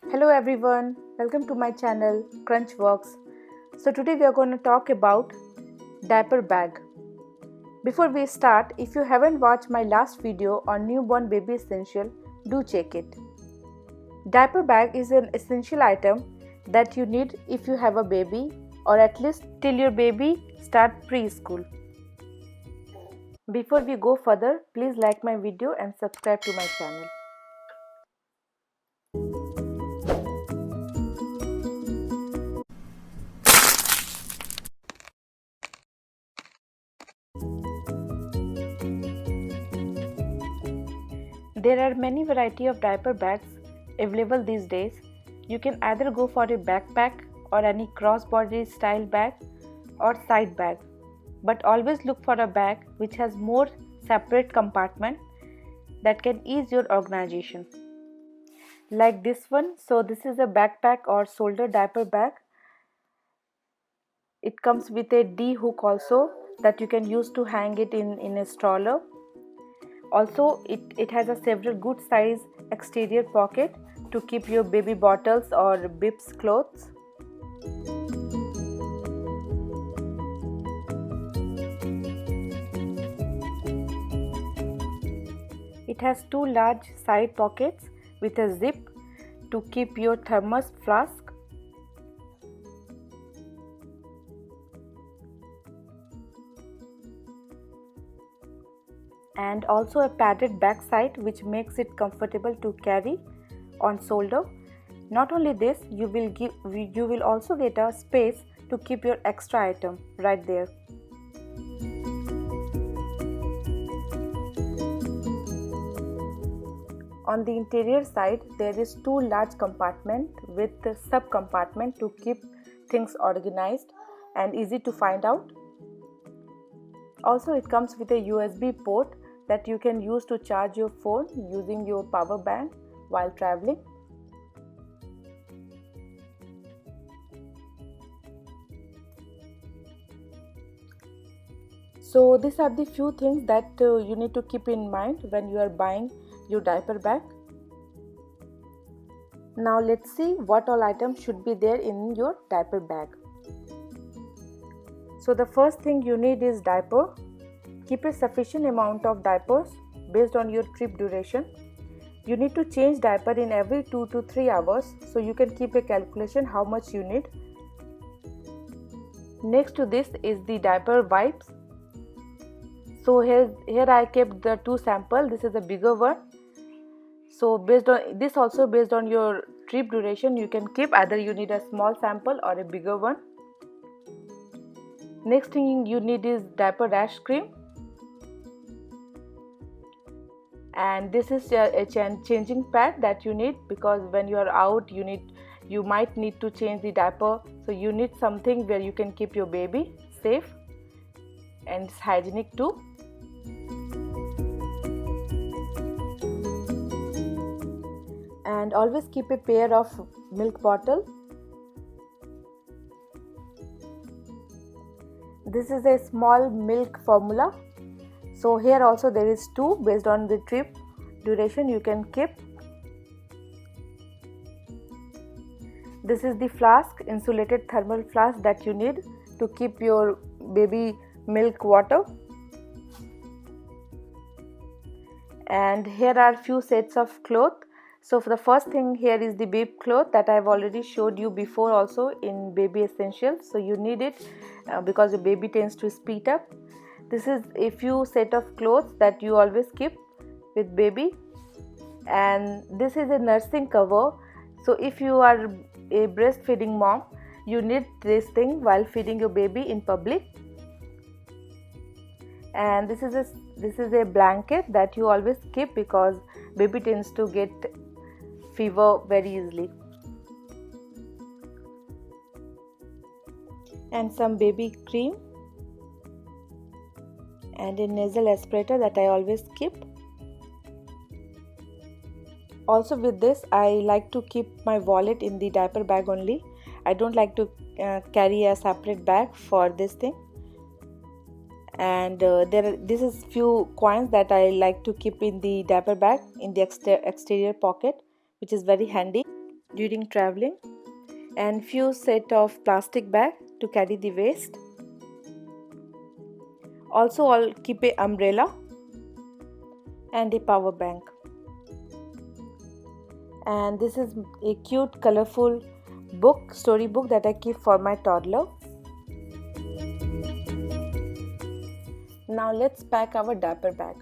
Hello everyone, welcome to my channel Krunchworks. So today we are going to talk about diaper bag. Before we start, if you haven't watched my last video on newborn baby essential, do check it. Diaper bag is an essential item that you need if you have a baby or at least till your baby start preschool. Before we go further, please like my video and subscribe to my channel. There are many variety of diaper bags available these days. You can either go for a backpack or any crossbody style bag or side bag, but always look for a bag which has more separate compartment that can ease your organization. Like this one, so this is a backpack or shoulder diaper bag. It comes with a D hook also that you can use to hang it in a stroller. Also, it has a several good size exterior pocket to keep your baby bottles or bibs clothes. It has two large side pockets with a zip to keep your thermos flask. And also a padded back side which makes it comfortable to carry on shoulder. Not only this, you will also get a space to keep your extra item right there. On the interior side, there is two large compartments with sub compartment to keep things organized and easy to find out. Also, it comes with a USB port that you can use to charge your phone using your power bank while traveling. So these are the few things that you need to keep in mind when you are buying your diaper bag. Now let's see what all items should be there in your diaper bag. So the first thing you need is diaper. Keep a sufficient amount of diapers based on your trip duration. You need to change diaper in every 2 to 3 hours, so you can keep a calculation how much you need. Next to this is the diaper wipes. So here I kept the two sample. This is a bigger one. So based on your trip duration, you can keep either you need a small sample or a bigger one. Next thing you need is diaper rash cream. And this is a changing pad that you need because when you are out you might need to change the diaper, so you need something where you can keep your baby safe and it's hygienic too. And always keep a pair of milk bottle. This is a small milk formula. So here also there is two based on the trip duration you can keep. This is the flask, insulated thermal flask that you need to keep your baby milk water. And here are few sets of cloth. So for the first thing here is the baby cloth that I have already showed you before also in baby essentials. So you need it because the baby tends to speed up. This is a few set of clothes that you always keep with baby, and this is a nursing cover. So if you are a breastfeeding mom, you need this thing while feeding your baby in public. And this is a blanket that you always keep because baby tends to get fever very easily. And some baby cream and a nasal aspirator that I always keep. Also with this, I like to keep my wallet in the diaper bag only. I don't like to carry a separate bag for this thing. And this is few coins that I like to keep in the diaper bag in the exterior pocket, which is very handy. during traveling, and few set of plastic bag to carry the waste. Also, I'll keep a umbrella and a power bank. And this is a cute colorful book, storybook that I keep for my toddler. Now let's pack our diaper bag.